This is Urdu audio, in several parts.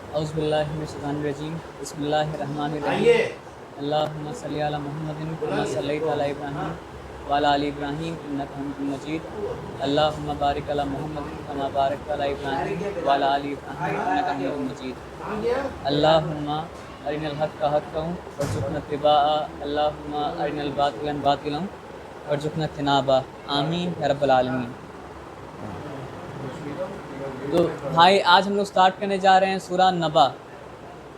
اعوذ باللہ من الشیطان الرجیم بسم اللہ الرحمن الرحیم اللہم صلی علی محمد کما صلیت علی ابراہیم وعلی آل ابراہیم انک حمید مجید اللہم بارک علی محمد کما بارکت علی ابراہیم وعلی آل ابراہیم انک حمید مجید اللہم ارنا الحق حقا وارزقنا اتباعہ اللہم ارنا الباطل باطلا وارزقنا اجتنابہ آمین یا رب العالمین۔ تو بھائی آج ہم لوگ سٹارٹ کرنے جا رہے ہیں سورہ نبا۔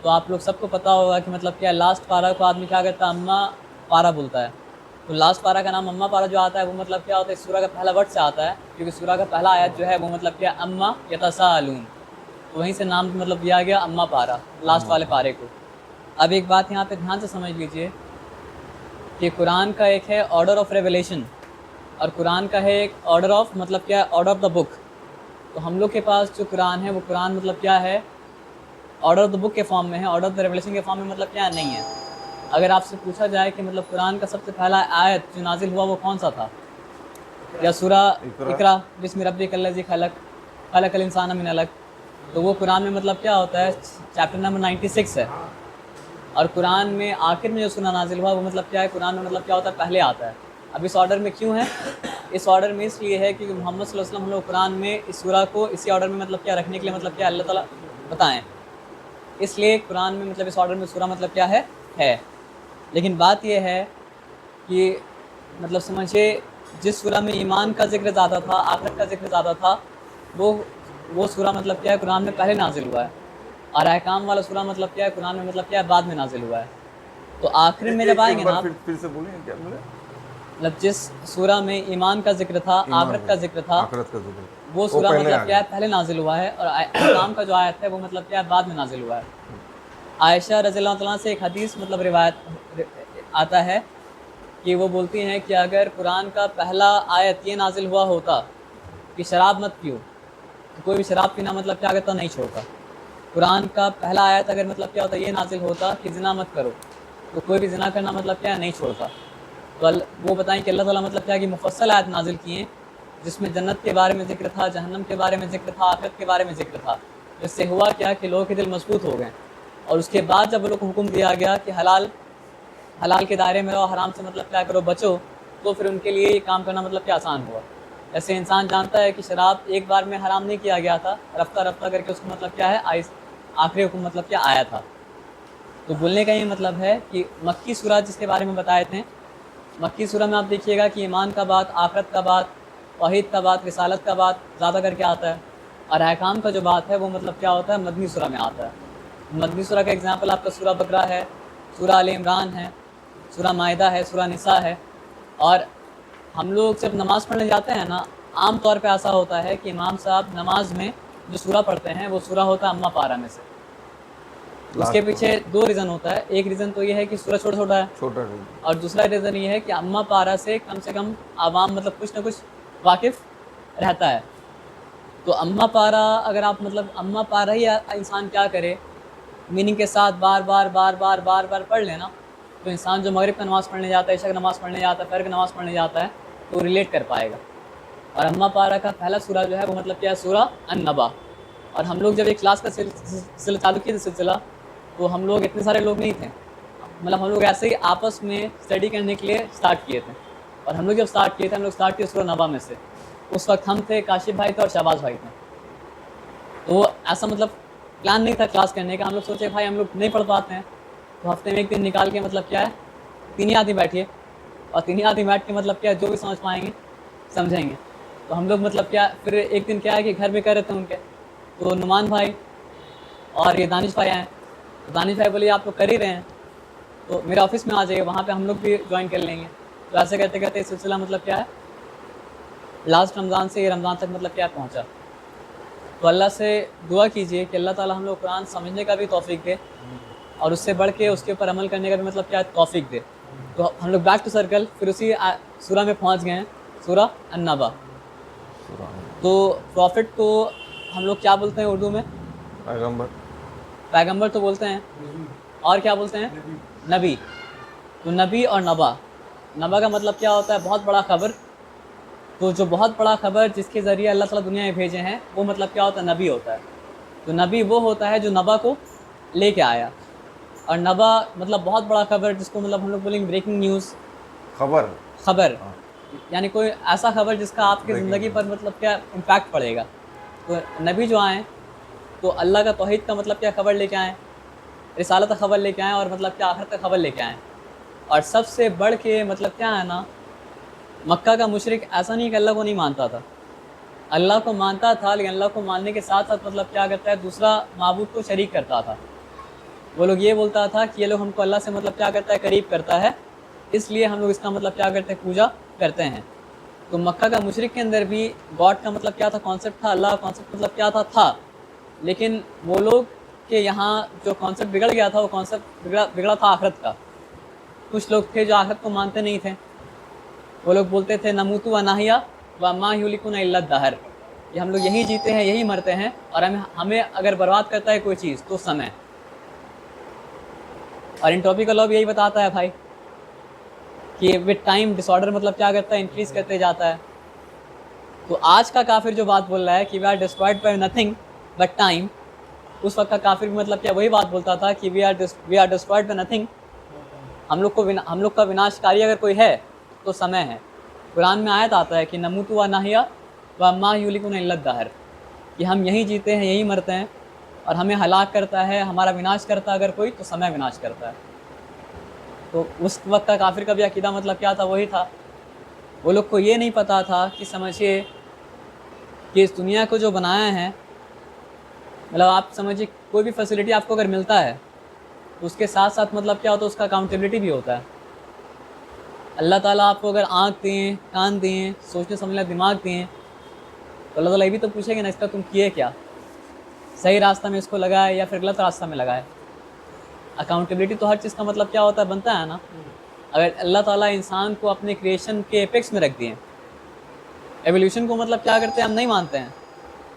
تو آپ لوگ سب کو پتہ ہوگا کہ مطلب کیا لاسٹ پارہ کو آدمی کیا کہتا ہے، اماں پارہ بولتا ہے۔ تو لاسٹ پارہ کا نام اماں پارہ جو آتا ہے وہ مطلب کیا ہوتا ہے، اس سورہ کا پہلا ورڈ سے آتا ہے، کیونکہ سورہ کا پہلا آیت جو ہے وہ مطلب کیا اماں یتساءلون، تو وہیں سے نام مطلب دیا گیا اماں پارہ، لاسٹ والے پارے کو۔ اب ایک بات یہاں پہ دھیان سے سمجھ لیجئے کہ قرآن کا ایک ہے آرڈر آف ریویلیشن، اور قرآن کا ہے ایک آرڈر آف مطلب کیا آرڈر آف دا بک۔ تو ہم لوگ کے پاس جو قرآن ہے وہ قرآن مطلب کیا ہے آرڈر آف دا بک کے فارم میں ہے، آرڈر آف دا ریولیشن کے فارم میں مطلب کیا نہیں ہے۔ اگر آپ سے پوچھا جائے کہ مطلب قرآن کا سب سے پہلا آیت جو نازل ہوا وہ کون سا تھا، یا سورہ اقرا بسم ربک الذی خلق خلق الانسان من علق، تو وہ قرآن میں مطلب کیا ہوتا ہے چیپٹر نمبر 96 ہے۔ اور قرآن میں آخر میں جو سورہ نازل ہوا وہ مطلب کیا ہے، قرآن میں مطلب کیا ہوتا ہے پہلے آتا ہے۔ اب اس آرڈر میں کیوں ہے، اس آرڈر میں اس لیے ہے کیونکہ محمد صلی اللہ علیہ وسلم ہم لوگ قرآن میں اس سورہ کو اسی آرڈر میں مطلب کیا رکھنے کے لیے مطلب کیا اللہ تعالیٰ بتائیں، اس لیے قرآن میں مطلب اس آرڈر میں سورہ مطلب کیا ہے۔ لیکن بات یہ ہے کہ مطلب سمجھے جس سورہ میں ایمان کا ذکر زیادہ تھا، آخرت کا ذکر زیادہ تھا، وہ سورہ مطلب کیا ہے قرآن میں پہلے نازل ہوا ہے، اور احکام والا سورہ مطلب کیا ہے قرآن میں مطلب کیا ہے بعد میں نازل ہوا ہے۔ تو آخر میں جب آئیں گے نا پھر سے بولیں کیا بولے، مطلب جس سورہ میں ایمان کا ذکر تھا، آخرت کا ذکر تھا، آخرت کا ذکر وہ سورہ مطلب کیا ہے پہلے نازل ہوا ہے، اور احکام کا جو آیت ہے وہ مطلب کیا ہے بعد میں نازل ہوا ہے۔ عائشہ رضی اللہ تعالیٰ سے ایک حدیث مطلب روایت آتا ہے کہ وہ بولتی ہیں کہ اگر قرآن کا پہلا آیت یہ نازل ہوا ہوتا کہ شراب مت پیو، تو کوئی بھی شراب پینا مطلب کیا کرتا نہیں چھوڑتا۔ قرآن کا پہلا آیت اگر مطلب کیا ہوتا یہ نازل ہوتا کہ زنا مت کرو، تو کوئی بھی زنا کرنا مطلب کیا نہیں چھوڑتا۔ تو وہ بتائیں کہ اللہ تعالیٰ مطلب کیا کہ مفصل آیت نازل کیے جس میں جنت کے بارے میں ذکر تھا، جہنم کے بارے میں ذکر تھا، آخرت کے بارے میں ذکر تھا۔ اس سے ہوا کیا کہ لوگوں کے دل مضبوط ہو گئے، اور اس کے بعد جب وہ لوگ کو حکم دیا گیا کہ حلال کے دائرے میں رہو، حرام سے مطلب کیا کرو بچو، تو پھر ان کے لیے یہ کام کرنا مطلب کیا آسان ہوا۔ ایسے انسان جانتا ہے کہ شراب ایک بار میں حرام نہیں کیا گیا تھا، رفتہ رفتہ کر کے اس کو مطلب کیا ہے آخری حکم مطلب کیا آیا تھا۔ تو بولنے کا یہ مطلب ہے کہ مکی سورہ جس کے بارے میں بتائے تھے، مکی سورہ میں آپ دیکھیے گا کہ ایمان کا بات، آخرت کا بات، توحید کا بات، رسالت کا بات زیادہ کر کے آتا ہے، اور احکام کا جو بات ہے وہ مطلب کیا ہوتا ہے مدنی سورہ میں آتا ہے۔ مدنی سورہ کا اگزامپل آپ کا سورہ بقرہ ہے، سورہ آل عمران ہے، سورہ مائدہ ہے، سورہ نساء ہے۔ اور ہم لوگ جب نماز پڑھنے جاتے ہیں نا، عام طور پہ ایسا ہوتا ہے کہ امام صاحب نماز میں جو سورہ پڑھتے ہیں وہ سورہ ہوتا ہے اماں پارہ میں سے۔ اس کے پیچھے دو ریزن ہوتا ہے، ایک ریزن تو یہ ہے کہ سورہ چھوٹا ہے، اور دوسرا ریزن یہ ہے کہ اماں پارہ سے کم عوام مطلب کچھ نہ کچھ واقف رہتا ہے۔ تو اماں پارہ اگر آپ مطلب اماں پارہ ہی انسان کیا کرے، میننگ کے ساتھ بار بار پڑھ لینا، تو انسان جو مغرب کا نماز پڑھنے جاتا ہے، عشاء کی نماز پڑھنے جاتا ہے، فجر کی نماز پڑھنے جاتا ہے، تو ریلیٹ کر پائے گا۔ اور اماں پارہ کا پہلا سورہ جو ہے وہ مطلب کیا ہے سورہ النبا۔ اور ہم لوگ جب ایک کلاس کا سلسلہ چالو کیے تھے سلسلہ، تو ہم لوگ اتنے سارے لوگ نہیں تھے، مطلب ہم لوگ ایسے ہی آپس میں اسٹڈی کرنے کے لیے اسٹارٹ کیے تھے۔ اور ہم لوگ جب اسٹارٹ کیے تھے، ہم لوگ اسٹارٹ کیے سورہ نبا میں سے۔ اس وقت ہم تھے، کاشف بھائی تھے اور شہباز بھائی تھے۔ تو ایسا مطلب پلان نہیں تھا کلاس کرنے کا، ہم لوگ سوچے بھائی ہم لوگ نہیں پڑھ پاتے ہیں، تو ہفتے میں ایک دن نکال کے مطلب کیا ہے 3 آدمی بیٹھیے، اور 3 آدمی بیٹھ کے مطلب کیا جو بھی سمجھ پائیں گے سمجھیں گے۔ تو ہم لوگ مطلب کیا پھر ایک دن کیا ہے کہ گھر میں کہہ رہے تھے ان کے، تو نعمان بھائی اور یہ دانش بھائی آئے، تو دانش بھائی بولے آپ لوگ کر ہی رہے ہیں تو میرے آفس میں آ جائیے، وہاں پہ ہم لوگ بھی جوائن کر لیں گے۔ تو ایسے کہتے کہتے یہ سلسلہ مطلب کیا ہے لاسٹ رمضان سے یہ رمضان تک مطلب کیا پہنچا۔ تو اللہ سے دعا کیجئے کہ اللہ تعالیٰ ہم لوگ قرآن سمجھنے کا بھی توفیق دے، اور اس سے بڑھ کے اس کے اوپر عمل کرنے کا بھی مطلب کیا توفیق دے۔ تو ہم لوگ بیک ٹو سرکل پھر اسی سورہ میں پہنچ گئے ہیں، سورہ النبا۔ تو پروفٹ کو ہم لوگ کیا بولتے ہیں اردو میں؟ پیغمبر تو بولتے ہیں، اور کیا بولتے ہیں؟ نبی۔ تو نبی اور نبا، نبا کا مطلب کیا ہوتا ہے بہت بڑا خبر۔ تو جو بہت بڑا خبر جس کے ذریعے اللہ تعالیٰ دنیا میں بھیجے ہیں وہ مطلب کیا ہوتا ہے نبی ہوتا ہے۔ تو نبی وہ ہوتا ہے جو نبا کو لے کے آیا، اور نبا مطلب بہت بڑا خبر، جس کو مطلب ہم لوگ بولیں گے بریکنگ نیوز، خبر، یعنی کوئی ایسا خبر جس کا آپ کی زندگی پر مطلب کیا امپیکٹ پڑے گا۔ تو نبی جو آئیں تو اللہ کا توحید کا مطلب کیا خبر لے کے آئیں، رسالت کا خبر لے کے آئیں، اور مطلب کیا آخرت کا خبر لے کے آئیں۔ اور سب سے بڑھ کے مطلب کیا ہے نا، مکہ کا مشرک ایسا نہیں کہ اللہ کو نہیں مانتا تھا، اللہ کو مانتا تھا، لیکن اللہ کو ماننے کے ساتھ ساتھ مطلب کیا کرتا ہے، دوسرا معبود کو شریک کرتا تھا۔ وہ لوگ یہ بولتا تھا کہ یہ لوگ ہم کو اللہ سے مطلب کیا کرتا ہے، قریب کرتا ہے، اس لیے ہم لوگ اس کا مطلب کیا کرتے ہیں، پوجا کرتے ہیں۔ تو مکہ کا مشرک کے اندر بھی گاڈ کا مطلب کیا تھا، کانسیپٹ تھا، اللہ کا کانسیپٹ مطلب کیا تھا، لیکن وہ لوگ کہ یہاں جو کانسیپٹ بگڑ گیا تھا، وہ کانسیپٹ بگڑا تھا آخرت کا۔ کچھ لوگ تھے جو آخرت کو مانتے نہیں تھے، وہ لوگ بولتے تھے نموت و نحیا و ما یہلکنا الا الدہر، کہ ہم لوگ یہی جیتے ہیں، یہی مرتے ہیں، اور ہمیں اگر برباد کرتا ہے کوئی چیز تو سمے۔ اور ان ٹاپک کا لا بھی یہی بتاتا ہے بھائی کہ وتھ ٹائم ڈس آرڈر مطلب کیا کرتا ہے، انکریز کرتے جاتا ہے۔ تو آج کا کافر جو بات بول رہا ہے کہ we are destroyed by nothing but time, اس وقت کا کافر بھی مطلب کیا وہی بات بولتا تھا کہ we are destroyed by nothing, ہم لوگ کا وناشکاری اگر کوئی ہے تو سمے ہے۔ قرآن میں آیت آتا ہے کہ نموت و نحیا و ما یہلکنا الا الدہر، کہ ہم یہی جیتے ہیں، یہی مرتے ہیں، اور ہمیں ہلاک کرتا ہے، ہمارا وناش کرتا ہے اگر کوئی تو سمے وناش کرتا ہے۔ تو اس وقت کا کافر کا بھی عقیدہ مطلب کیا تھا، وہی تھا۔ وہ لوگ کو یہ نہیں پتہ تھا کہ سمجھیے کہ اس دنیا کو جو بنایا ہے، مطلب آپ سمجھیے کوئی بھی فیسلٹی آپ کو اگر ملتا ہے تو اس کے ساتھ ساتھ مطلب کیا ہوتا ہے، اس کا اکاؤنٹیبلٹی بھی ہوتا ہے۔ اللہ تعالیٰ آپ کو اگر آنکھ دیں، کان دیں، سوچنے سمجھنے دماغ دیں، تو اللہ تعالیٰ یہ بھی تو پوچھیں گے نا، اس کا تم کیے کیا، صحیح راستہ میں اس کو لگائے یا پھر غلط راستہ میں لگائے۔ اکاؤنٹیبلٹی تو ہر چیز کا مطلب کیا ہوتا ہے، بنتا ہے نا۔ اگر اللہ تعالیٰ انسان کو اپنے کریشن کے ایپیکس میں رکھ دیے، ایولیوشن کو مطلب کیا کرتے ہیں، ہم نہیں مانتے ہیں،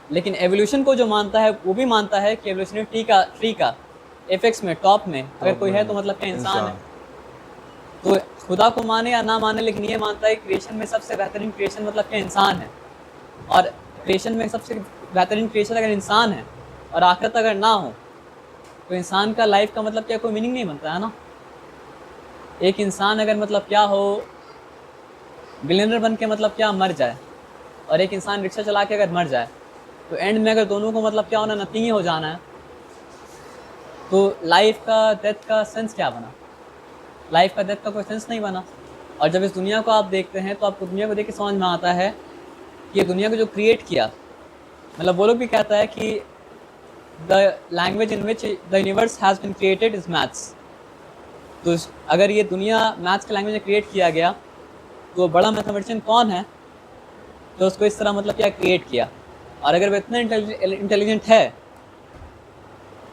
لیکن ایولیوشن کو جو مانتا ہے وہ بھی مانتا ہے کہ ایولیوشنری ٹری کا ایپیکس میں، ٹاپ میں اگر کوئی ہے تو مطلب کہ انسان ہے۔ تو خدا کو مانے یا نہ مانے، لیکن یہ مانتا ہے کریشن میں سب سے بہترین کریشن مطلب کہ انسان ہے، اور کریشن میں سب سے بہترین کریشن اگر انسان ہے اور آخرت اگر نہ ہو تو انسان کا لائف کا مطلب کیا کوئی میننگ نہیں بنتا ہے نا۔ ایک انسان اگر مطلب کیا ہو بلینر بن کے مطلب کیا مر جائے، اور ایک انسان رکشہ چلا کے اگر مر جائے، تو اینڈ میں اگر دونوں کو مطلب کیا ہونا، نتھنگ ہی ہو جانا ہے، تو لائف کا ڈیتھ کا سینس کیا بنا؟ لائف کا ڈیتھ کا کوئی سینس نہیں بنا۔ اور جب اس دنیا کو آپ دیکھتے ہیں تو آپ کو دنیا کو دیکھ کے سمجھ میں آتا ہے کہ یہ دنیا کو جو کریٹ کیا، مطلب وہ لوگ بھی کہتا ہے کہ the language in which the universe has been created is maths۔ تو اگر یہ دنیا میتھس کے لینگویج میں کریٹ کیا گیا تو بڑا میتھمیٹیشین کون ہے تو اس کو اس طرح مطلب کیا کریٹ کیا؟ اور اگر وہ اتنا انٹیلیجنٹ ہے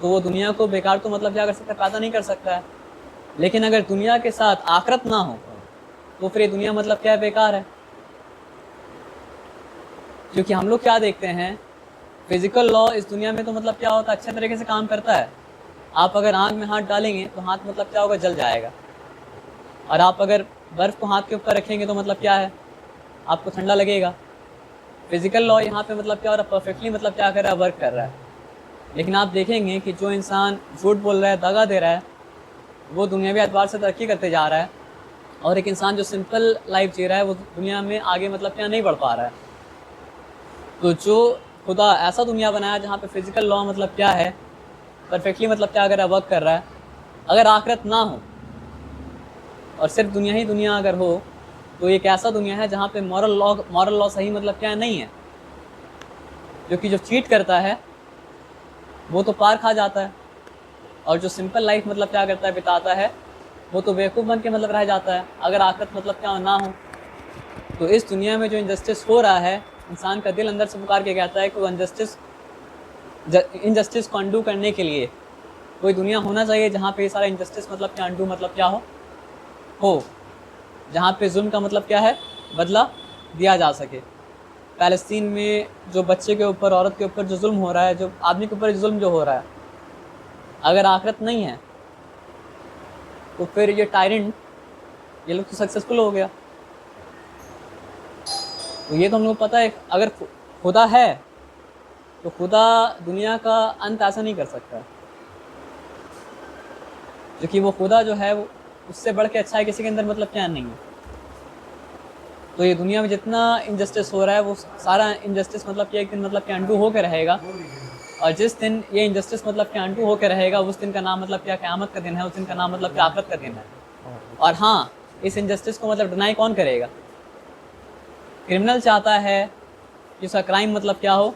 تو وہ دنیا کو بیکار تو مطلب کیا کر سکتا ہے، پیدا نہیں کر سکتا ہے۔ لیکن اگر دنیا کے ساتھ آخرت نہ ہو تو پھر یہ دنیا مطلب کیا بیکار ہے۔ کیونکہ ہم لوگ کیا دیکھتے ہیں، فزیکل لا اس دنیا میں تو مطلب کیا ہوتا ہے، اچھے طریقے سے کام کرتا ہے۔ آپ اگر آنکھ میں ہاتھ ڈالیں گے تو ہاتھ مطلب کیا ہوگا، جل جائے گا، اور آپ اگر برف کو ہاتھ کے اوپر رکھیں گے تو مطلب کیا ہے، آپ کو ٹھنڈا لگے گا۔ فزیکل لا یہاں پہ مطلب کیا ہو رہا ہے، پرفیکٹلی مطلب کیا کر رہا ہے، ورک کر رہا ہے۔ لیکن آپ دیکھیں گے کہ جو انسان جھوٹ بول رہا ہے، دغا دے رہا ہے، وہ دنیاوی اعتبار سے ترقی کرتے جا رہا ہے، اور ایک انسان جو سمپل لائف جی رہا ہے وہ دنیا میں آگے مطلب کیا نہیں بڑھ پا رہا ہے۔ تو جو خدا ایسا دنیا بنایا جہاں پہ فزیکل لا مطلب کیا ہے، پرفیکٹلی مطلب کیا کر رہا ہے، ورک کر رہا ہے، اگر آخرت نہ ہو اور صرف دنیا ہی دنیا اگر ہو تو ایک ایسا دنیا ہے جہاں پہ مورل لا صحیح مطلب کیا نہیں ہے، کیونکہ جو چیٹ کرتا ہے وہ تو پار کھا جاتا ہے، اور جو سمپل لائف مطلب کیا کرتا ہے، بتاتا ہے، وہ تو بیوقوف بن کے مطلب رہ جاتا ہے اگر آخرت مطلب کیا نہ ہو۔ تو اس دنیا میں جو انجسٹس ہو رہا ہے، انسان کا دل اندر سے پکار کے کہتا ہے کہ وہ انجسٹس کو انڈو کرنے کے لیے کوئی دنیا ہونا چاہیے جہاں پہ یہ سارا انجسٹس مطلب کیا انڈو مطلب کیا ہو، جہاں پہ ظلم کا مطلب کیا ہے، بدلہ دیا جا سکے۔ فلسطین میں جو بچے کے اوپر، عورت کے اوپر جو ظلم ہو رہا ہے، جو آدمی کے اوپر ظلم جو ہو رہا ہے، اگر آخرت نہیں ہے تو پھر یہ ٹائرنٹ یہ لوگ تو سکسیزفل ہو گیا۔ تو یہ تو ہم لوگ پتہ ہے، اگر خدا ہے تو خدا دنیا کا انت ایسا نہیں کر سکتا، کیونکہ وہ خدا جو ہے وہ اس سے بڑھ کے اچھا ہے کسی کے اندر مطلب کیا نہیں ہے۔ تو یہ دنیا میں جتنا انجسٹس ہو رہا ہے وہ سارا انجسٹس مطلب کہ ایک دن مطلب کہ انڈو ہو کے رہے گا، اور جس دن یہ انجسٹس مطلب کہ انڈو ہو کے رہے گا اس دن کا نام مطلب کیا قیامت کا دن ہے، اس دن کا نام مطلب کہ آخرت کا دن ہے۔ اور ہاں، اس انجسٹس کو مطلب ڈینائی کون کرے گا؟ کرمنل چاہتا ہے کہ اس کا کرائم مطلب کیا ہو،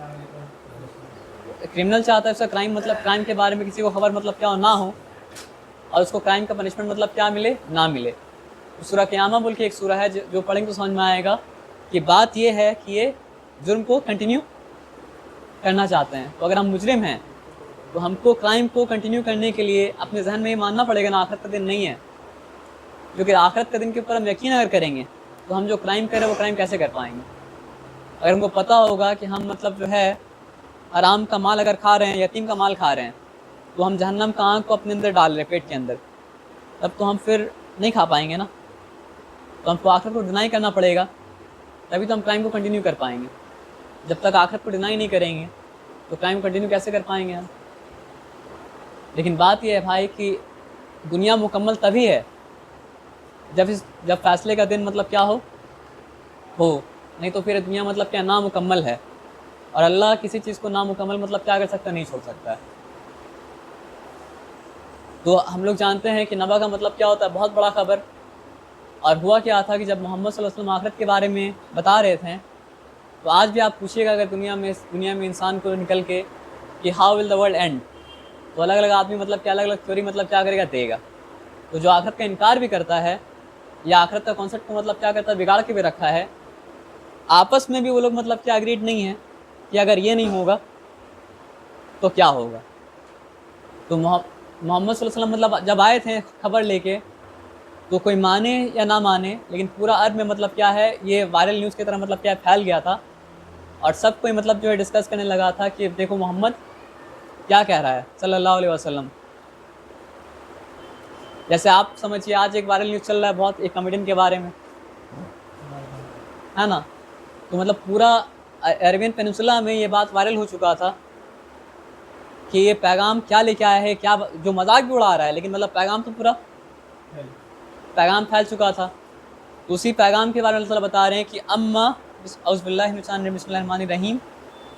کرمنل چاہتا ہے اس کا کرائم مطلب کرائم کے بارے میں کسی کو خبر مطلب کیا ہو نہ ہو، اور اس کو کرائم کا پنشمنٹ مطلب کیا ملے، نہ ملے۔ سورہ قیامہ بول کے ایک سورہ ہے جو پڑھیں گے تو سمجھ میں آئے گا کہ بات یہ ہے کہ یہ جرم کو کنٹینیو کرنا چاہتے ہیں۔ تو اگر ہم مجرم ہیں تو ہم کو کرائم کو کنٹینیو کرنے کے لیے اپنے ذہن میں یہ ماننا پڑے گا نا آخرت کا دن نہیں ہے، کیونکہ آخرت کے دن کے اوپر ہم یقین اگر کریں گے تو ہم جو کرائم کریں وہ کرائم کیسے کر پائیں گے؟ اگر ہم کو پتہ ہوگا کہ ہم مطلب جو ہے حرام کا مال اگر کھا رہے ہیں، یتیم کا مال کھا رہے ہیں، تو ہم جہنم کا آنکھ کو اپنے اندر ڈال رہے ہیں پیٹ کے اندر، تب تو ہم پھر نہیں کھا پائیں گے نا۔ تو ہم کو آخرت کو ڈینائی کرنا پڑے گا، تبھی تو ہم کرائم کو کنٹینیو کر پائیں گے۔ جب تک آخرت کو ڈینائی نہیں کریں گے تو کرائم کنٹینیو کیسے کر پائیں گے ہم؟ لیکن بات یہ ہے بھائی کہ دنیا مکمل تبھی ہے جب فیصلے کا دن مطلب کیا ہو، نہیں تو پھر دنیا مطلب کیا نامکمل ہے، اور اللہ کسی چیز کو نامکمل مطلب کیا کر سکتا، نہیں چھوڑ سکتا ہے۔ تو ہم لوگ جانتے ہیں کہ نبا کا مطلب کیا ہوتا ہے، بہت بڑا خبر۔ اور ہوا کیا تھا کہ جب محمد صلی اللہ علیہ وسلم آخرت کے بارے میں بتا رہے تھے، تو آج بھی آپ پوچھیے گا اگر دنیا میں انسان کو نکل کے کہ how will the world and, تو الگ الگ آدمی مطلب کیا الگ الگ تھیوری مطلب کیا کرے گا، دے گا۔ تو جو آخرت کا انکار بھی کرتا ہے یا آخرت کا کانسیپٹ کو مطلب کیا کرتا ہے، بگاڑ کے بھی رکھا ہے، آپس میں بھی وہ لوگ مطلب کیا اگریڈ نہیں ہیں کہ اگر یہ نہیں ہوگا تو کیا ہوگا۔ تو محمد صلی اللہ علیہ وسلم مطلب جب آئے تھے خبر لے کے، تو کوئی مانے یا نہ مانے لیکن پورا عرب میں مطلب کیا ہے یہ وائرل نیوز کی طرح مطلب کیا پھیل گیا تھا، اور سب کوئی مطلب جو ہے ڈسکس کرنے لگا تھا کہ دیکھو محمد کیا کہہ رہا ہے صلی اللہ علیہ وسلم۔ جیسے آپ سمجھیے آج ایک وائرل نیوز چل رہا ہے بہت، ایک کامیڈین کے بارے میں ہے نا، تو مطلب پورا عربین پیننسولا میں یہ بات وائرل ہو چکا تھا کہ یہ پیغام کیا لے کے آیا ہے، کیا جو مذاق بھی اڑا رہا ہے، لیکن مطلب پیغام تو پورا پیغام پھیل چکا تھا۔ تو اسی پیغام کے بارے میں اللہ تعالیٰ بتا رہے ہیں کہ اما اعوذ باللہ من الشیطان الرجیم بسم اللہ الرحمن الرحیم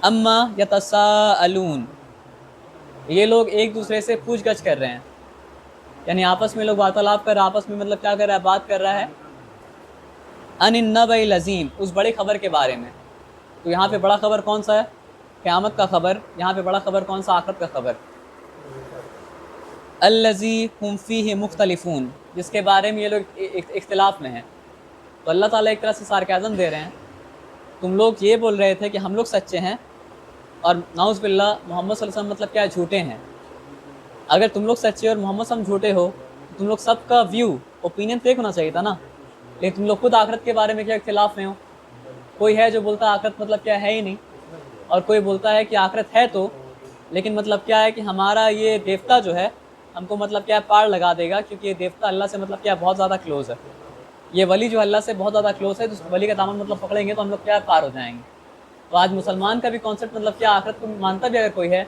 اما یتساءلون، یہ لوگ ایک دوسرے سے پوچھ گچھ کر رہے ہیں، یعنی آپس میں لوگ وارتالاب کر رہے ہیں، آپس میں مطلب کیا کر رہا ہے، بات کر رہا ہے ان النبأ العظیم، اس بڑی خبر کے بارے میں۔ تو یہاں پہ بڑا خبر کون سا ہے، قیامت کا خبر۔ یہاں پہ بڑا خبر کون سا، آخرت کا خبر۔ الذی ہم فیہ مختلفون، جس کے بارے میں یہ لوگ اختلاف میں ہیں۔ تو اللہ تعالیٰ ایک طرح سے سارکازم دے رہے ہیں، تم لوگ یہ بول رہے تھے کہ ہم لوگ سچے ہیں، اور نعوذ باللہ محمد صلی اللہ علیہ وسلم مطلب کیا جھوٹے ہیں۔ اگر تم لوگ سچے اور محمد صلی اللہ علیہ وسلم جھوٹے ہو تو تم لوگ سب کا ویو اوپینین تو ایک ہونا چاہیے تھا نا، لیکن تم لوگ خود آخرت کے بارے میں کیا اختلاف میں ہو۔ کوئی ہے جو بولتا ہے آخرت مطلب کیا ہے ہی نہیں، اور کوئی بولتا ہے کہ آخرت ہے تو، لیکن مطلب کیا ہے کہ ہمارا یہ دیوتا جو ہے ہم کو مطلب کیا پار لگا دے گا، کیونکہ یہ دیوتا اللہ سے مطلب کیا بہت زیادہ کلوز ہے، یہ ولی جو اللہ سے بہت زیادہ کلوز ہے، تو اس ولی کا دامن مطلب پکڑیں گے تو ہم لوگ کیا پار ہو جائیں گے۔ تو آج مسلمان کا بھی کانسیپٹ مطلب کیا آخرت کو مانتا بھی اگر کوئی ہے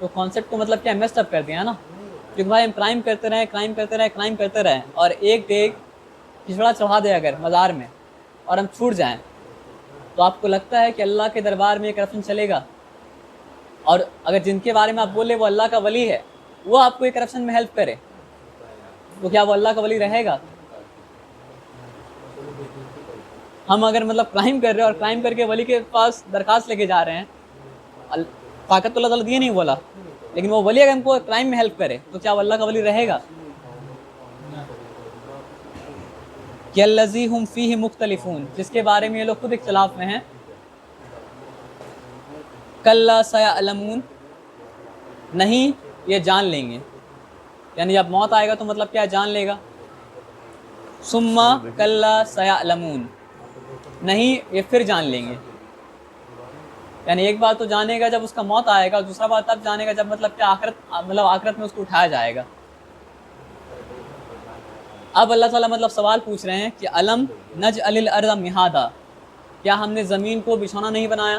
تو کانسیپٹ کو مطلب کیا میسڈ اپ کر دیا ہے نا، کیونکہ بھائی ہم کرائم کرتے رہیں اور ایک دیگ کھچڑا چڑھا دے اگر مزار میں اور ہم چھوٹ جائیں، تو آپ کو لگتا ہے کہ اللہ کے دربار میں یہ کرپشن چلے گا؟ اور اگر جن کے بارے میں آپ بولے وہ اللہ کا ولی ہے، وہ آپ کو یہ کرپشن میں ہیلپ کرے تو کیا وہ اللہ کا ولی رہے گا؟ ہم اگر مطلب کرائم کر رہے ہیں اور کرائم کر کے ولی کے پاس درخواست لے کے جا رہے ہیں، طاقت تو اللہ تعالیٰ دیے نہیں بولا، لیکن وہ ولی اگر ہم کو کرائم میں ہیلپ کرے تو کیا وہ اللہ کا ولی رہے گا؟ کہ الذی ہم فیہ مختلفون، جس کے بارے میں یہ لوگ خود اختلاف میں ہیں۔ کلا سیعلمون، نہیں یہ جان لیں گے، یعنی جب موت آئے گا تو مطلب کیا جان لے گا۔ ثم کلا سیعلمون، نہیں یہ پھر جان لیں گے، یعنی ایک بات تو جانے گا جب اس کا موت آئے گا، اور دوسرا بات تب جانے گا جب مطلب کیا آخرت میں اس کو اٹھایا جائے گا۔ اب اللہ تعالیٰ مطلب سوال پوچھ رہے ہیں کہ الم نجعل الارض مہادا، کیا ہم نے زمین کو بچھونا نہیں بنایا؟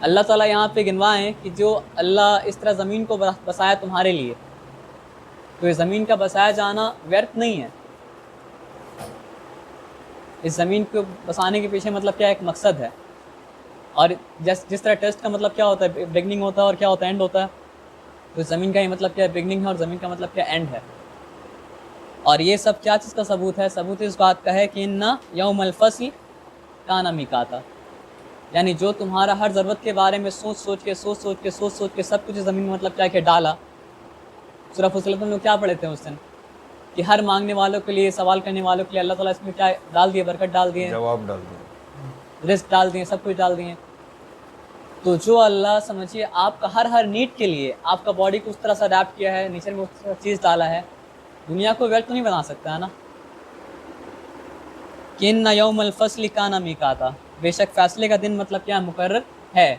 اللہ تعالیٰ یہاں پہ گنوائیں کہ جو اللہ اس طرح زمین کو بسایا تمہارے لیے، تو یہ زمین کا بسایا جانا ویرتھ نہیں ہے. اس زمین کو بسانے کے پیچھے مطلب کیا ایک مقصد ہے. اور جس طرح ٹیسٹ کا مطلب کیا ہوتا ہے، بگننگ ہوتا ہے اور کیا ہوتا ہے اینڈ ہوتا ہے، تو زمین کا یہ مطلب کیا ہے بگننگ ہے اور زمین کا مطلب کیا اینڈ ہے. اور یہ سب کیا چیز کا ثبوت ہے؟ ثبوت اس بات کا ہے کہ ان یوم الفصل کان میقاتا، یعنی جو تمہارا ہر ضرورت کے بارے میں سوچ کے سب کچھ زمین میں مطلب کیا کہ ڈالا. سورہ فصلت میں لوگ کیا پڑھے تھے اس دن کہ ہر مانگنے والوں کے لیے، سوال کرنے والوں کے لیے اللہ تعالیٰ اس میں کیا ڈال دیے، برکت ڈال دیے، جواب ڈال دیں. رزق ڈال دیے، سب کچھ ڈال دیے. تو جو اللہ سمجھیے آپ کا ہر نیڈ کے لیے آپ کا باڈی کو اس طرح سے اڈیپٹ کیا ہے، نیچر میں اس طرح چیز ڈالا ہے، دنیا کو ویلتھ تو نہیں بنا سکتا ہے نا. کہ ان یوم الفصل کان میقاتا، بے شک فیصلے کا دن مطلب کیا مقرر ہے.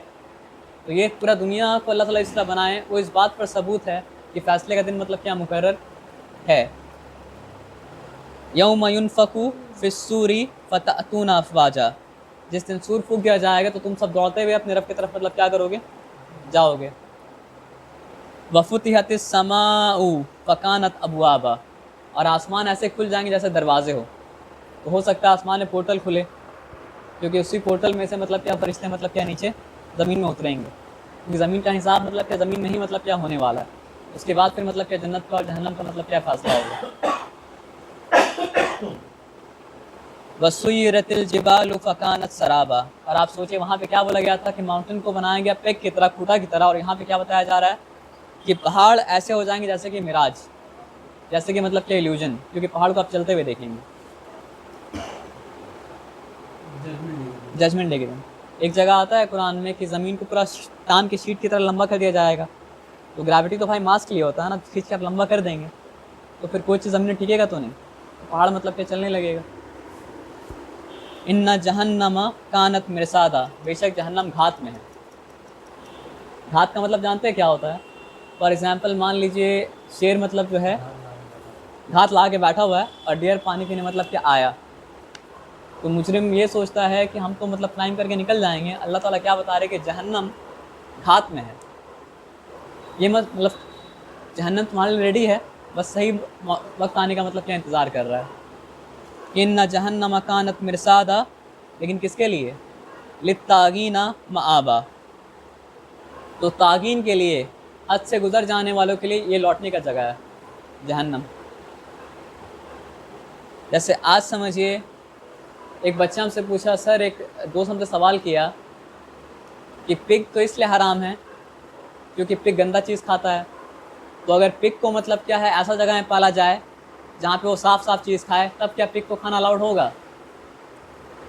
تو یہ پورا دنیا کو اللہ تعالیٰ اس طرح بنائے، وہ اس بات پر ثبوت ہے کہ فیصلے کا دن مطلب کیا مقرر ہے. یوم ینفخ فی الصور فتأتون افواجا، جس دن سور پھونک دیا جائے گا تو تم سب دوڑتے ہوئے اپنے رب کی طرف مطلب کیا کرو گے، جاؤ گے. وفتحت السماء فکانت ابوابا، اور آسمان ایسے کھل جائیں گے جیسے دروازے ہو. تو ہو سکتا ہے آسمان میں پورٹل کھلے، کیونکہ اسی پورٹل میں سے مطلب کیا فرشتے مطلب کیا نیچے زمین میں اتریں گے، کیونکہ زمین کا حساب مطلب کیا زمین میں ہی مطلب کیا ہونے والا ہے. اس کے بعد پھر مطلب کیا جنت کا اور جہنم کا مطلب کیا فاصلہ ہوگا. وسیرت الجبال فکانت سرابا، اور آپ سوچیں وہاں پہ کیا بولا گیا تھا کہ ماؤنٹین کو بنایا گیا پیک کی طرح، کھوٹا کی طرح، اور یہاں پہ کیا بتایا جا رہا ہے کہ پہاڑ ایسے ہو جائیں گے جیسے کہ مراج، جیسے کہ مطلب کہ ایلیوژن، کیونکہ پہاڑ کو آپ چلتے ہوئے دیکھیں گے. ججمنٹ ڈے کے دن ایک جگہ آتا ہے قرآن میں کہ زمین کو پورا تان کی شیٹ کی طرح لمبا کر دیا جائے گا. تو گریوٹی تو بھائی ماس کے لیے ہوتا ہے نا، کھینچ کے آپ لمبا کر دیں گے تو پھر کوئی چیز زمین میں ٹکے گا تو نہیں، پہاڑ مطلب کہ چلنے لگے گا. ان جہنم کانت مرصادا، بے شک جہنم گھات میں ہے. گھات کا مطلب جانتے ہیں کیا ہوتا ہے؟ فار ایگزامپل مان لیجئے شیر مطلب جو ہے گھات لا کے بیٹھا ہوا ہے اور ڈیئر پانی پینے مطلب کہ آیا، تو مجرم یہ سوچتا ہے کہ ہم تو مطلب کلائم کر کے نکل جائیں گے. اللہ تعالیٰ کیا بتا رہے کہ جہنم گھات میں ہے. یہ مطلب جہنم تمہارے لیے ریڈی ہے، بس صحیح وقت آنے کا مطلب کیا انتظار کر رہا ہے. ان جہنم کانت مرصادا، لیکن کس کے لیے؟ للطاغین مآبا، تو طاغین کے لیے، حد سے گزر جانے والوں کے لیے یہ لوٹنے کا جگہ ہے جہنم. جیسے آج سمجھیے ایک بچہ ہم سے پوچھا، سر ایک دوست ہم سے سوال کیا کہ پگ تو اس لیے حرام ہے کیونکہ پگ گندا چیز کھاتا ہے، تو اگر پگ کو مطلب کیا ہے ایسا جگہ میں پالا جائے جہاں پہ وہ صاف چیز کھائے تب کیا پگ کو کھانا الاؤڈ ہوگا؟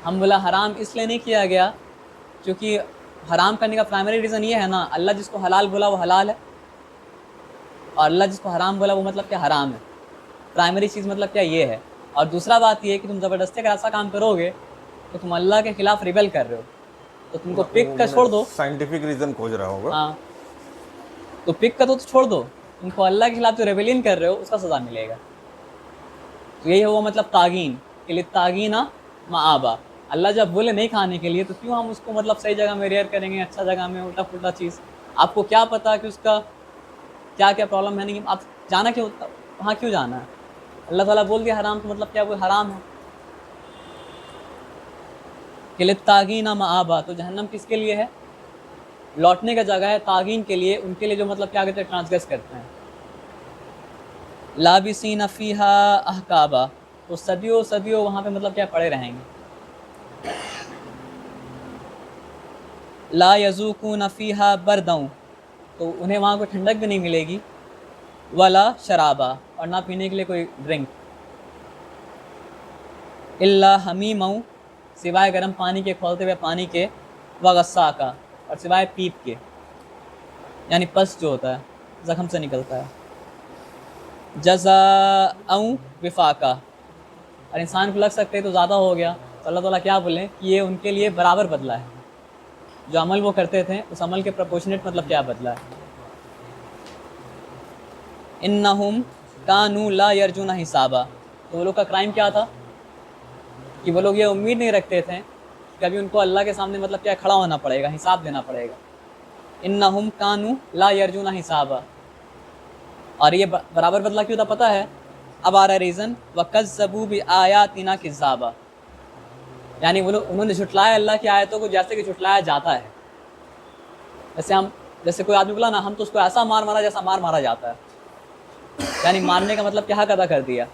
ہم بولا حرام اس لیے نہیں کیا گیا کیونکہ حرام کرنے کا پرائمری ریزن یہ ہے نا، اللہ جس کو حلال بولا وہ حلال ہے، اور اللہ جس کو حرام بولا وہ مطلب کیا حرام ہے. پرائمری چیز مطلب کیا یہ ہے. اور دوسرا بات یہ ہے کہ تم زبردستی اگر ایسا کام کرو گے تو تم اللہ کے خلاف ریبل کر رہے ہو، تو تم کو پک کا چھوڑ دو. سائنٹیفک ریزن کھوج رہا ہوگا. ہاں، تو پک کا تو چھوڑ دو، تم کو اللہ کے خلاف جو ریبیلین کر رہے ہو اس کا سزا ملے گا. تو یہی ہوا مطلب طاغین کہ للطاغین مآبا. اللہ جب بولے نہیں کھانے کے لیے تو کیوں ہم اس کو مطلب صحیح جگہ میں ریئر کریں گے، اچھا جگہ میں الٹا پھلٹا چیز. آپ کو کیا پتا کہ اس کا کیا کیا پرابلم ہے، نہیں آپ جانا کیوں وہاں کیوں جانا ہے. اللہ تعالیٰ بول دیا حرام تو مطلب کیا وہ حرام ہے. کہ للطاغین مآبا، تو جہنم کس کے لیے ہے؟ لوٹنے کا جگہ ہے طاغین کے لیے، ان کے لیے جو مطلب کیا کہتے ہیں ٹرانسگریس کرتے ہیں. لابسین فیہا احقابا، تو صدیوں وہاں پہ مطلب کیا پڑے رہیں گے. لا یذوقون فیہا بردا، تو انہیں وہاں کوئی ٹھنڈک بھی نہیں ملے گی. ولا شرابا، اور نہ پینے کے لیے کوئی ڈرنک. الا حمیما، سوائے گرم پانی کے، کھولتے ہوئے پانی کے. وغساقا، اور سوائے پیپ کے، یعنی پس جو ہوتا ہے زخم سے نکلتا ہے. جزاء وفاقا، اور انسان کو لگ سکتے تو زیادہ ہو گیا، تو اللہ تعالیٰ کیا بولیں کہ یہ ان کے لیے برابر بدلہ ہے. جو عمل وہ کرتے تھے اس عمل کے پرپورشنیٹ مطلب کیا بدلہ ہے. انہم کانوا لا یرجون حسابا، تو وہ لوگ کا کرائم کیا تھا کہ وہ لوگ یہ امید نہیں رکھتے تھے کہ ابھی ان کو اللہ کے سامنے مطلب کیا کھڑا ہونا پڑے گا, حساب دینا پڑے گا. انہم کانوا لا یرجون حسابا. اور یہ برابر بدلہ کیوں تھا پتہ ہے؟ اب آ رہا ہے ریزن. وَكَذَّبُوا بِآيَاتِنَا كِذَّابًا, یعنی انہوں نے جھٹلایا اللہ کی آیتوں کو جیسے کہ جھٹلایا جاتا ہے. جیسے کوئی آدمی بولا نا ہم تو اس کو ایسا مارا جیسا مارا جاتا ہے, یعنی مارنے کا مطلب کیا حق ادا کر دیا.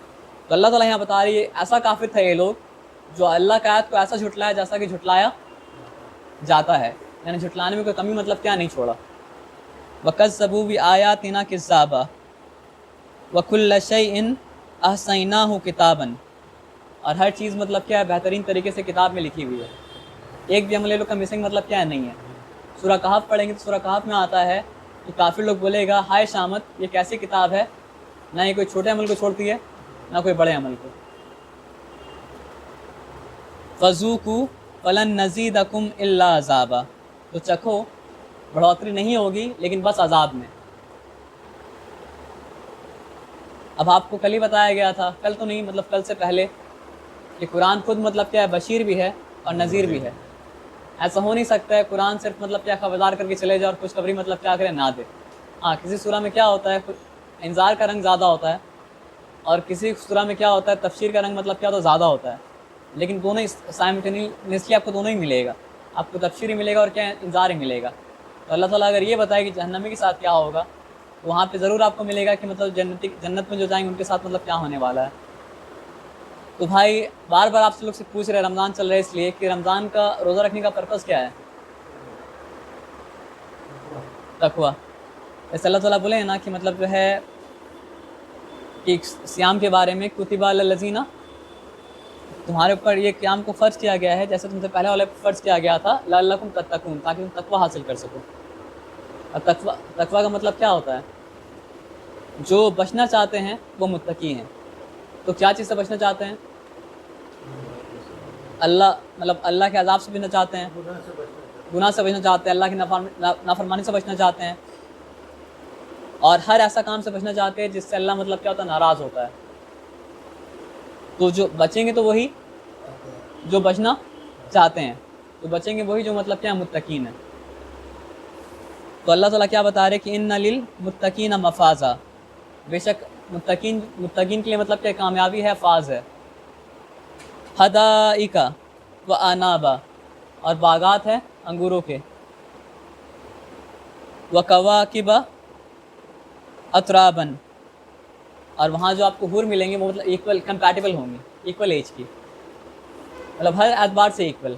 تو اللہ تعالیٰ یہاں بتا رہی ہے ایسا کافر تھے یہ لوگ جو اللہ کی آیت کو ایسا جھٹلایا جیسا کہ جھٹلایا جاتا ہے, یعنی جھٹلانے میں کوئی کمی مطلب کیا نہیں چھوڑا. وَكَذَّبُوا بِآيَاتِنَا كِذَّابًا وَكُلَّ شَيْءٍ أَحْصَيْنَاهُ كِتَابًا, اور ہر چیز مطلب کیا ہے بہترین طریقے سے کتاب میں لکھی ہوئی ہے. ایک بھی عمل لوگ کا مسنگ مطلب کیا ہے نہیں ہے. سورہ کہف پڑھیں گے تو سورہ کہف میں آتا ہے کہ کافر لوگ بولے گا ہائے شامت یہ کیسی کتاب ہے, نہ یہ کوئی چھوٹے عمل کو چھوڑتی ہے نہ کوئی بڑے عمل کو. فَذُوقُوا فَلَن نَّزِيدَكُمْ إِلَّا عَذَابًا, تو چکھو بڑھوتری نہیں ہوگی لیکن بس عذاب میں. اب آپ کو کل ہی بتایا گیا تھا, کل تو نہیں مطلب کل سے پہلے, کہ قرآن خود مطلب کیا ہے بشیر بھی ہے اور نذیر بھی ہے. ایسا ہو نہیں سکتا ہے قرآن صرف مطلب کیا خبردار کر کے چلے جائے اور خوشخبری مطلب کیا کرے نہ دے. ہاں کسی سورہ میں کیا ہوتا ہے انذار کا رنگ زیادہ ہوتا ہے اور کسی سورہ میں کیا ہوتا ہے تفسیر کا رنگ مطلب کیا تو زیادہ ہوتا ہے, لیکن دونوں سائملٹینیسلی آپ کو دونوں ہی ملے گا. آپ کو تفسیر ہی ملے گا اور کیا انذار ہی ملے گا. تو اللہ تعالیٰ اگر یہ بتائے کہ جہنمی کے ساتھ کیا ہوگا تو وہاں پہ ضرور آپ کو ملے گا کہ مطلب جنت میں جو جائیں گے ان کے ساتھ مطلب کیا ہونے والا ہے. تو بھائی بار بار آپ سے لوگ سے پوچھ رہے ہیں رمضان چل رہا ہے اس لیے کہ رمضان کا روزہ رکھنے کا پرپس کیا ہے؟ تقویٰ. ایسے اللہ تعالیٰ بولے ہیں نا کہ مطلب جو ہے کہ صیام کے بارے میں کتب علی الذین, تمہارے اوپر یہ قیام کو فرض کیا گیا ہے جیسے تم سے پہلے والے فرض کیا گیا تھا لعلکم تتقون, تاکہ تم تقویٰ حاصل کر سکو. اور تقویٰ کا مطلب کیا ہوتا ہے؟ جو بچنا چاہتے ہیں وہ متقی ہیں. تو کیا چیز سے بچنا چاہتے ہیں؟ اللہ کے عذاب سے بچنا چاہتے ہیں, گناہ سے بچنا چاہتے ہیں, اللہ کی نافرمانی سے بچنا چاہتے ہیں, اور ہر ایسا کام سے بچنا چاہتے ہیں جس سے اللہ مطلب کیا ہوتا ہے ناراض ہوتا ہے. تو جو بچیں گے تو وہی جو بچنا چاہتے ہیں, تو بچیں گے وہی جو مطلب کیا متقین ہیں. تو اللہ تعالیٰ کیا بتا رہے کہ ان للمتقین مفازا, بے شک متقین کے لیے مطلب کہ کامیابی ہے, فاز ہے. حدائق و انابا, اور باغات ہیں انگوروں کے. وکواکب اترابن, اور وہاں جو آپ کو حور ملیں گے وہ مطلب ایکول کمپیٹیبل ہوں گے, ایکول ایج کی, مطلب ہر اعتبار سے ایکول.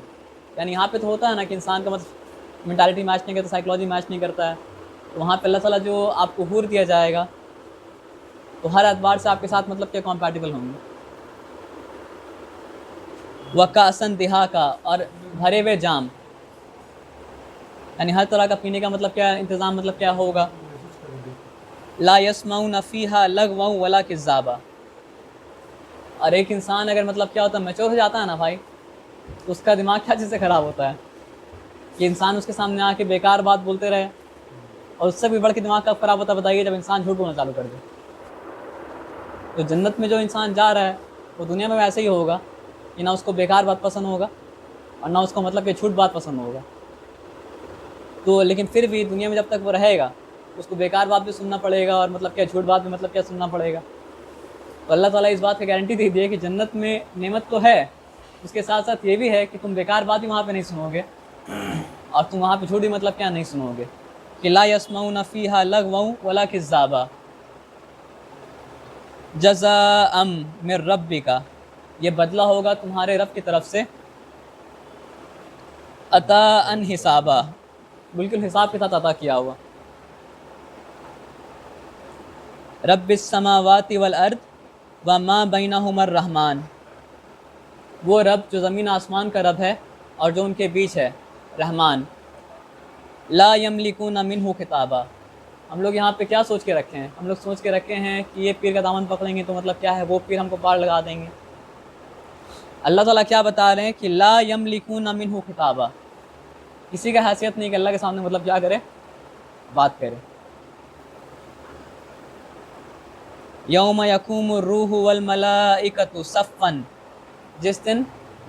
یعنی یہاں پہ تو ہوتا ہے نا کہ انسان کا مطلب مینٹالٹی میچ نہیں کرتا, سائیکلوجی میچ نہیں کرتا ہے, تو وہاں پہ اللہ تعالیٰ جو آپ کو حور دیا جائے گا تو ہر اعتبار سے آپ کے ساتھ مطلب کہ کمپیٹیبل ہوں گے. وکاسن دہا کا, اور بھرے ہوئے جام, یعنی ہر طرح کا پینے کا مطلب کیا انتظام مطلب کیا ہوگا. لا یسمعون فیہا لغوا ولا کذابا, اور ایک انسان اگر مطلب کیا ہوتا ہے میچور ہو جاتا ہے نا بھائی, تو اس کا دماغ کیا چیز سے خراب ہوتا ہے کہ انسان اس کے سامنے آ کے بیکار بات بولتے رہے, اور اس سے بھی بڑھ کے دماغ کب خراب ہوتا ہے بتائیے, جب انسان جھوٹ بولنا چالو کر دے. تو جنت میں جو انسان جا رہا ہے وہ دنیا میں ویسے ہی ہوگا کہ نہ اس کو بیکار بات پسند ہوگا اور نہ اس کو مطلب کہ جھوٹ بات پسند ہوگا. تو لیکن پھر بھی دنیا میں جب تک وہ رہے گا اس کو بیکار بات بھی سننا پڑے گا اور مطلب کیا جھوٹ بات بھی مطلب کیا سننا پڑے گا. تو اللہ تعالیٰ اس بات کی گارنٹی دے دی ہے کہ جنت میں نعمت تو ہے, اس کے ساتھ ساتھ یہ بھی ہے کہ تم بیکار بات بھی وہاں پہ نہیں سنو گے اور تم وہاں پہ جھوٹ بھی مطلب کیا نہیں سنو گے. کہ لا یسمعون فیہا لغوا ولا کذابا جزاء من ربک, یہ بدلہ ہوگا تمہارے رب کی طرف سے, عطاء حسابا, بالکل حساب کے ساتھ عطا کیا ہوا. رب السماوات والارض وما بینہما الرحمن, وہ رب جو زمین آسمان کا رب ہے اور جو ان کے بیچ ہے رحمان. لا یملکون منہ خطابا, ہم لوگ یہاں پہ کیا سوچ کے رکھے ہیں, ہم لوگ سوچ کے رکھے ہیں کہ یہ پیر کا دامن پکڑیں گے تو مطلب کیا ہے وہ پیر ہم کو پار لگا دیں گے. اللہ تعالیٰ کیا بتا رہے ہیں کہ لا یملکون منہ خطابا, کسی کا حیثیت نہیں کہ اللہ کے سامنے مطلب کیا کرے بات کرے. یوم یقوم الروح والملائکۃ صفا, جس دن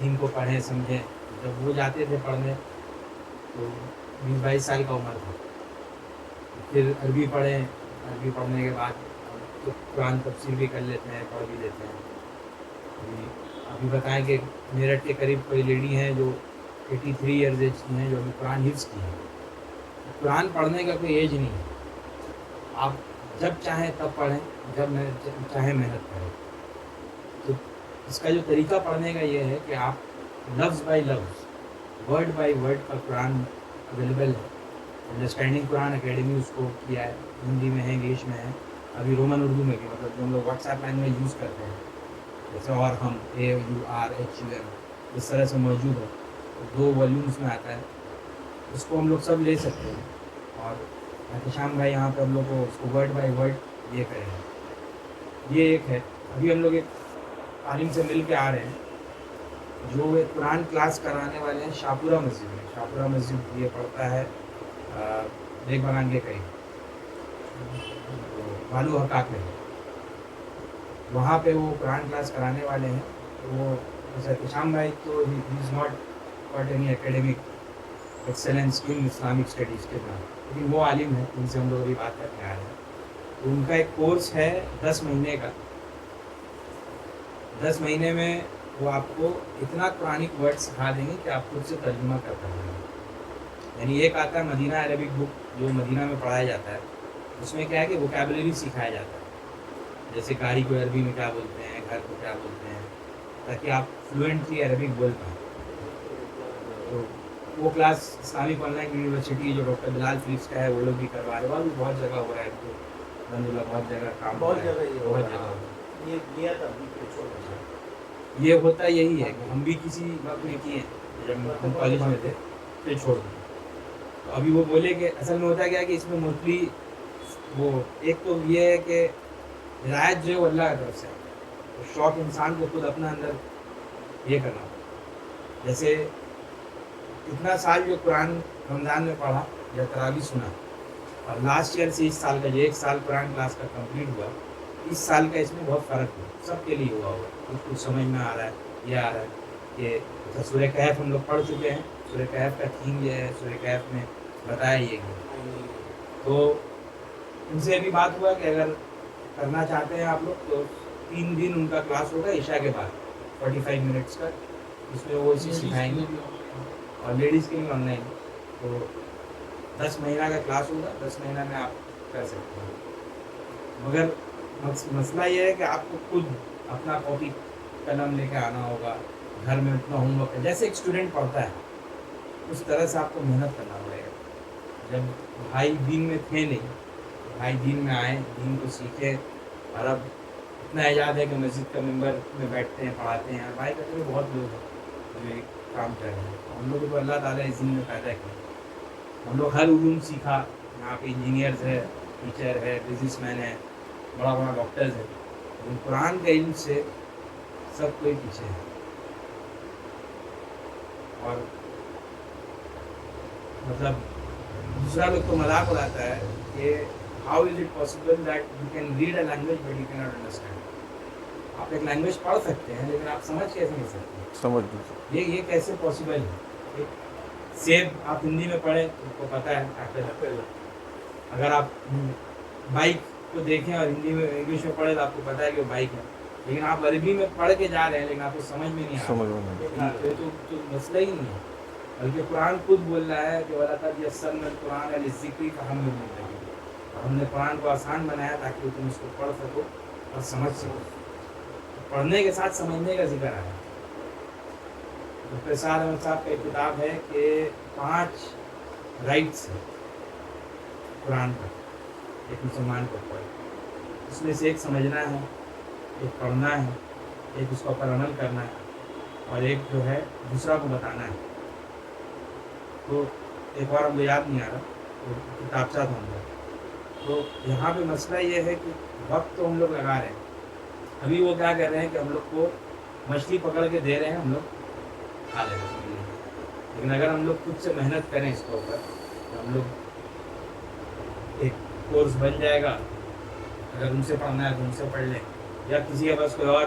دین کو پڑھیں سمجھیں. جب وہ جاتے تھے پڑھنے تو 20-22 سال کا عمر تھا. پھر عربی پڑھیں, عربی پڑھنے کے بعد تو قرآن تفسیر بھی کر لیتے ہیں, پڑھ بھی لیتے ہیں. ابھی بتائیں کہ میرٹھ کے قریب کوئی لیڈی ہیں جو 83 ایئرز ایج کی ہیں, جو ابھی قرآن حفظ کی ہیں. قرآن پڑھنے کا کوئی ایج نہیں ہے, آپ جب چاہیں تب پڑھیں, جب چاہیں محنت کریں. تو اس کا جو طریقہ پڑھنے کا یہ ہے کہ آپ لفظ بائی لفظ, ورڈ بائی ورڈ کا قرآن اویلیبل ہے. انڈرسٹینڈنگ قرآن اکیڈمی اس کو کیا ہے, ہندی میں ہے, انگلش میں ہے, ابھی رومن اردو میں بھی, مطلب جو ہم لوگ واٹس ایپ لینگویج یوز کرتے ہیں جیسے اور ہم AURHUM اس طرح سے موجود ہے. 2 والیومس میں آتا ہے, اس کو ہم لوگ سب لے سکتے ہیں. اور احتشام بھائی یہاں پہ ہم لوگ کو اس کو ورڈ بائی ورڈ یہ کریں گے. یہ ایک ہے. ابھی ہم لوگ ایک عالم سے مل کے آ رہے ہیں جو ایک قرآن کلاس کرانے والے ہیں شاہپورہ مسجد میں. شاہپورہ مسجد یہ پڑتا ہے دیکھ بغان کے قریب, بالو حقاق میں. وہاں پہ وہ قرآن کلاس کرانے والے ہیں. وہ احتشام بھائی تو he is not got any academic excellence in Islamic studies کے بعد, لیکن وہ عالم ہیں جن سے ہم لوگ ابھی بات کرنے آ رہے ہیں. تو ان کا ایک کورس ہے 10 مہینے کا. 10 مہینے میں وہ آپ کو اتنا قرآنک ورڈ سکھا دیں گے کہ آپ خود سے ترجمہ کر پائیں گے. یعنی ایک آتا ہے مدینہ عربک بک جو مدینہ میں پڑھایا جاتا ہے, اس میں کیا ہے کہ ووکیبلری سکھایا جاتا ہے, جیسے گاڑی کو عربی میں کیا بولتے ہیں, گھر کو کیا بولتے ہیں, تاکہ آپ فلوئنٹلی عربک بول پائیں. تو وہ class Islamic on line university جو ڈاکٹر بلال فلپس کا ہے وہ لوگ بھی کروا رہے ہیں. اور بھی بہت جگہ ہو رہا ہے, تو الحمد للہ بہت جگہ کام ہو رہا ہے, بہت جگہ. یہ ہوتا یہی ہے کہ ہم بھی کسی وقت میں کیے جب ہم کالج میں تھے پھر چھوڑ دیں. تو ابھی وہ بولے کہ اصل میں ہوتا کیا کہ اس میں موسٹلی وہ ایک تو یہ ہے کہ ہدایت جو ہے وہ اللہ کی طرف سے ہے. تو شوق انسان کو خود اپنا اندر یہ کرنا ہوتا. جیسے اتنا سال جو قرآن رمضان میں پڑھا یا تراویح سنا, اور لاسٹ ایئر سے اس سال کا جو 1 سال قرآن کلاس کا کمپلیٹ ہوا, اس سال کا اس میں بہت فرق ہوا. سب کے لیے ہوا ہوگا, کچھ سمجھ میں آ رہا ہے, یہ آ رہا ہے کہ سورہ کہف ہم لوگ پڑھ چکے ہیں. سورہ کہف کا تھیم یہ ہے, سورہ کہف میں بتایا یہ گیا. تو ان سے بھی بات ہوا کہ اگر کرنا چاہتے ہیں آپ لوگ تو 3 دن ان کا کلاس ہوگا عشاء کے بعد 45 منٹس کا. اس میں وہ اسی سکھائیں گے, اور لیڈیز کے لیے آن لائن. تو 10 مہینہ کا کلاس ہوگا, 10 مہینہ میں آپ کر سکتے ہیں. مگر مسئلہ یہ ہے کہ آپ کو خود اپنا کاپی قلم لے کے آنا ہوگا, گھر میں اتنا ہوم ورک ہے. جیسے ایک اسٹوڈنٹ پڑھتا ہے اس طرح سے آپ کو محنت کرنا پڑے گا. جب بھائی دین میں تھے نہیں, بھائی دین میں آئے, دین کو سیکھے. اور اب اتنا ایجاد ہے کہ مسجد کا ممبر میں بیٹھتے ہیں, پڑھاتے ہیں. بھائی کہتے ہیں بہت لوگ ہیں جو کام کر رہے ہیں. ہم لوگ کو اللہ تعالیٰ اس دن میں پیدا کیا. ہم لوگ ہر علوم سیکھا. یہاں پہ انجینئرز ہے, ٹیچر ہے, بزنس مین ہے, بڑا بڑا ڈاکٹرز ہے. لیکن قرآن کے علم سے سب کوئی پیچھے ہے. اور مطلب دوسرا لوگ تو مذاق اڑاتا ہے کہ how is it possible that you can read a language but you can not understand. آپ ایک لینگویج پڑھ سکتے ہیں لیکن آپ سمجھ کیسے نہیں سکتے. سمجھ یہ کیسے پاسبل ہے. سیب آپ ہندی میں پڑھیں تو آپ کو پتہ ہے ایپل. اگر آپ بائک کو دیکھیں اور ہندی میں انگلش میں پڑھیں تو آپ کو پتہ ہے کہ وہ بائک ہے. لیکن آپ عربی میں پڑھ کے جا رہے ہیں لیکن آپ کو سمجھ میں نہیں آ رہا. تو مسئلہ ہی نہیں ہے. بلکہ قرآن خود بول رہا ہے کہ وَلَقَدْ يَسَّرْنَا الْقُرْآنَ لِلذِّكْرِ فَهَلْ مِن مُدَّكِرٍ. اور ہم نے قرآن کو آسان بنایا تاکہ تم اس کو پڑھ سکو اور سمجھ سکو. پڑھنے کے ساتھ سمجھنے کا ذکر آیا. ڈاکٹر احمد صاحب کا ایک کتاب ہے کہ 5 رائٹس ہیں قرآن کا ایک مسلمان کو پڑھے. اس میں سے ایک سمجھنا ہے, ایک پڑھنا ہے, ایک اس کا پر عمل کرنا ہے, اور ایک جو ہے دوسرا کو بتانا ہے. تو ایک بار ہم کو یاد نہیں آ رہا, تو کتابچہ تھا ہم لوگ. تو یہاں پہ مسئلہ یہ ہے کہ وقت تو ہم لوگ لگا رہے ہیں. ابھی وہ کیا کر رہے ہیں کہ ہم لوگ کو مچھلی پکڑ کے دے رہے ہیں, ہم لوگ کھا لیں گے. لیکن اگر ہم لوگ خود سے محنت کریں اس کے اوپر تو ہم لوگ ایک کورس بن جائے گا. اگر ان سے پڑھنا ہے تو ان سے پڑھ لیں, یا کسی کے پاس کوئی اور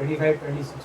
25-26